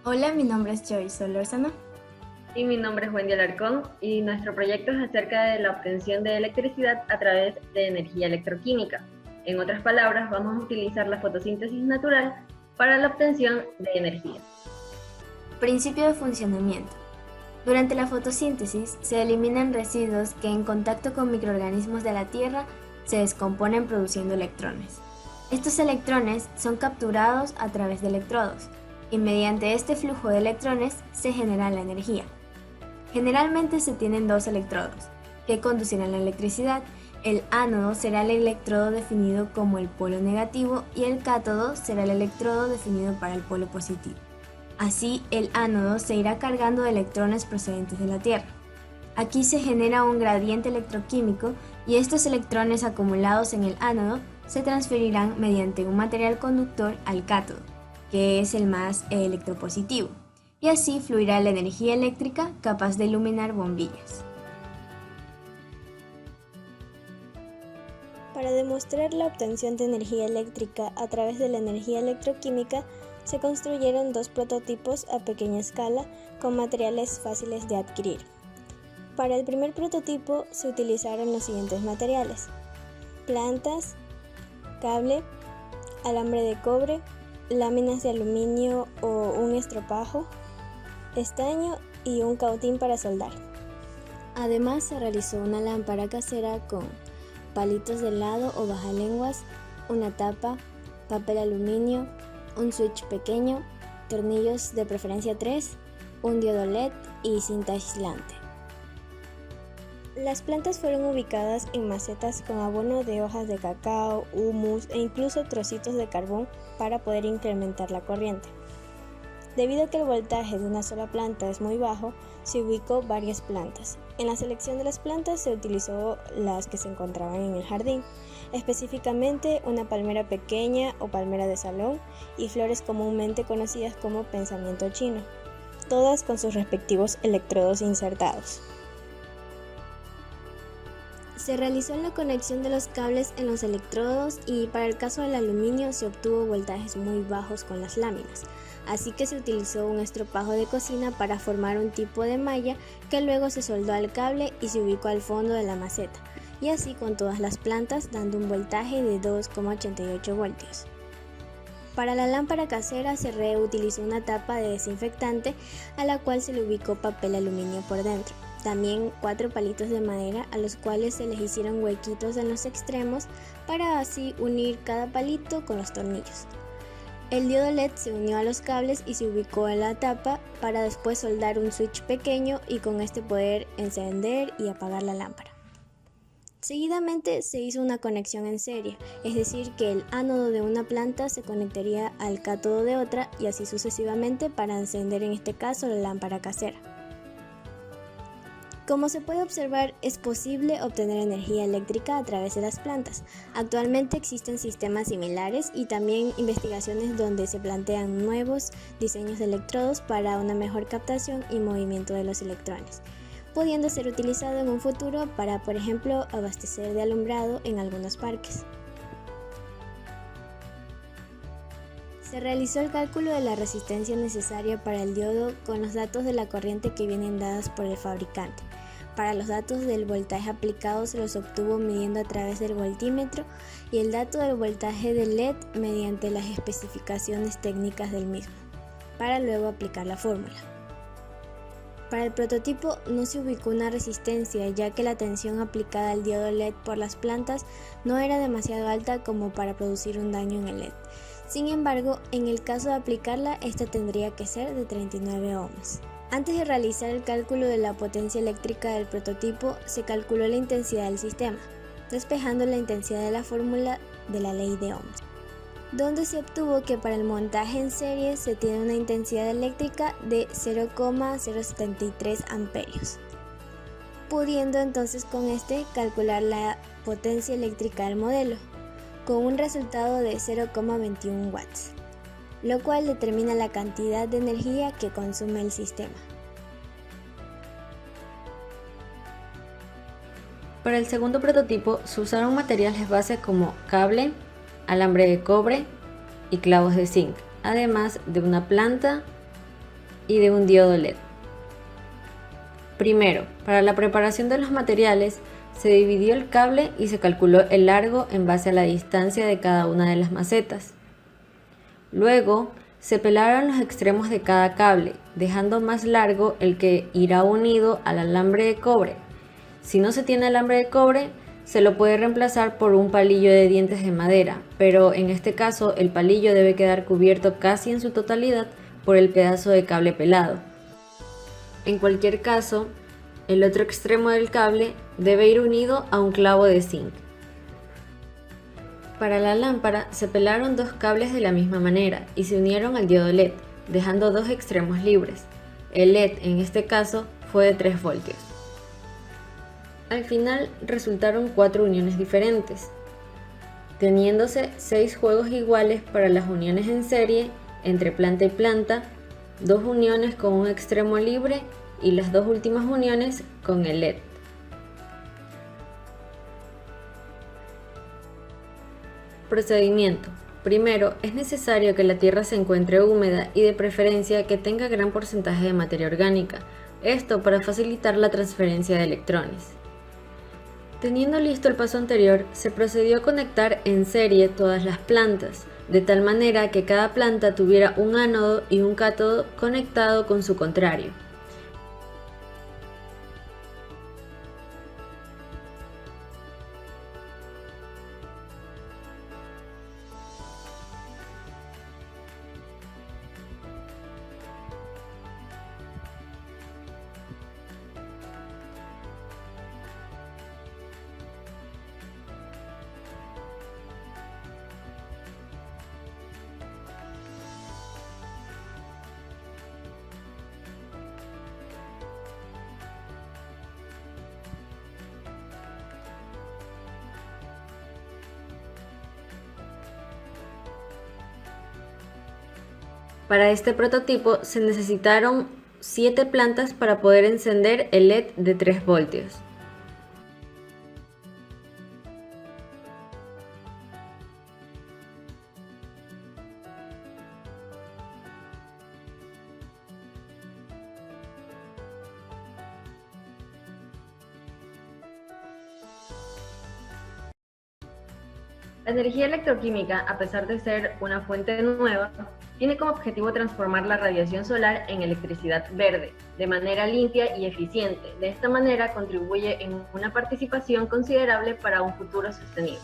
Hola, mi nombre es Joy Solórzano. Y mi nombre es Wendy Alarcón y nuestro proyecto es acerca de la obtención de electricidad a través de energía electroquímica. En otras palabras, vamos a utilizar la fotosíntesis natural para la obtención de energía. Principio de funcionamiento. Durante la fotosíntesis se eliminan residuos que en contacto con microorganismos de la Tierra se descomponen produciendo electrones. Estos electrones son capturados a través de electrodos y mediante este flujo de electrones se genera la energía. Generalmente se tienen dos electrodos que conducirán la electricidad. El ánodo será el electrodo definido como el polo negativo y el cátodo será el electrodo definido para el polo positivo. Así, el ánodo se irá cargando de electrones procedentes de la Tierra. Aquí se genera un gradiente electroquímico y estos electrones acumulados en el ánodo se transferirán mediante un material conductor al cátodo, que es el más electropositivo, y así fluirá la energía eléctrica capaz de iluminar bombillas. Para demostrar la obtención de energía eléctrica a través de la energía electroquímica, se construyeron dos prototipos a pequeña escala con materiales fáciles de adquirir. Para el primer prototipo se utilizaron los siguientes materiales: plantas, cable, alambre de cobre, láminas de aluminio o un estropajo, estaño y un cautín para soldar. Además, se realizó una lámpara casera con palitos de helado o bajalenguas, una tapa, papel aluminio, un switch pequeño, tornillos de preferencia 3, un diodo LED y cinta aislante. Las plantas fueron ubicadas en macetas con abono de hojas de cacao, humus e incluso trocitos de carbón para poder incrementar la corriente. Debido a que el voltaje de una sola planta es muy bajo, se ubicó varias plantas. En la selección de las plantas se utilizó las que se encontraban en el jardín, específicamente una palmera pequeña o palmera de salón y flores comúnmente conocidas como pensamiento chino, todas con sus respectivos electrodos insertados. Se realizó la conexión de los cables en los electrodos y para el caso del aluminio se obtuvo voltajes muy bajos con las láminas, así que se utilizó un estropajo de cocina para formar un tipo de malla que luego se soldó al cable y se ubicó al fondo de la maceta, y así con todas las plantas dando un voltaje de 2,88 voltios. Para la lámpara casera se reutilizó una tapa de desinfectante a la cual se le ubicó papel aluminio por dentro. También 4 palitos de madera a los cuales se les hicieron huequitos en los extremos para así unir cada palito con los tornillos. El diodo LED se unió a los cables y se ubicó en la tapa para después soldar un switch pequeño y con este poder encender y apagar la lámpara. Seguidamente se hizo una conexión en serie, es decir que el ánodo de una planta se conectaría al cátodo de otra y así sucesivamente para encender en este caso la lámpara casera. Como se puede observar, es posible obtener energía eléctrica a través de las plantas. Actualmente existen sistemas similares y también investigaciones donde se plantean nuevos diseños de electrodos para una mejor captación y movimiento de los electrones, pudiendo ser utilizado en un futuro para, por ejemplo, abastecer de alumbrado en algunos parques. Se realizó el cálculo de la resistencia necesaria para el diodo con los datos de la corriente que vienen dadas por el fabricante. Para los datos del voltaje aplicado se los obtuvo midiendo a través del voltímetro y el dato del voltaje del LED mediante las especificaciones técnicas del mismo, para luego aplicar la fórmula. Para el prototipo no se ubicó una resistencia, ya que la tensión aplicada al diodo LED por las plantas no era demasiado alta como para producir un daño en el LED. Sin embargo, en el caso de aplicarla, esta tendría que ser de 39 ohms. Antes de realizar el cálculo de la potencia eléctrica del prototipo, se calculó la intensidad del sistema, despejando la intensidad de la fórmula de la ley de Ohms, donde se obtuvo que para el montaje en serie se tiene una intensidad eléctrica de 0,073 amperios, pudiendo entonces con este calcular la potencia eléctrica del modelo, con un resultado de 0,21 watts, lo cual determina la cantidad de energía que consume el sistema. Para el segundo prototipo se usaron materiales base como cable, alambre de cobre y clavos de zinc, además de una planta, y de un diodo LED. Primero, para la preparación de los materiales, se dividió el cable y se calculó el largo en base a la distancia de cada una de las macetas. Luego, se pelaron los extremos de cada cable, dejando más largo el que irá unido al alambre de cobre. Si no se tiene alambre de cobre, se lo puede reemplazar por un palillo de dientes de madera, pero en este caso el palillo debe quedar cubierto casi en su totalidad por el pedazo de cable pelado. En cualquier caso, el otro extremo del cable debe ir unido a un clavo de zinc. Para la lámpara se pelaron dos cables de la misma manera y se unieron al diodo LED, dejando dos extremos libres. El LED en este caso fue de 3 voltios. Al final resultaron 4 uniones diferentes, teniéndose 6 juegos iguales para las uniones en serie entre planta y planta, 2 uniones con un extremo libre y las 2 últimas uniones con el LED. Procedimiento. Primero, es necesario que la tierra se encuentre húmeda y de preferencia que tenga gran porcentaje de materia orgánica, esto para facilitar la transferencia de electrones. Teniendo listo el paso anterior, se procedió a conectar en serie todas las plantas, de tal manera que cada planta tuviera un ánodo y un cátodo conectado con su contrario. Para este prototipo se necesitaron 7 plantas para poder encender el LED de 3 voltios. La energía electroquímica, a pesar de ser una fuente nueva, tiene como objetivo transformar la radiación solar en electricidad verde, de manera limpia y eficiente. De esta manera contribuye en una participación considerable para un futuro sostenible.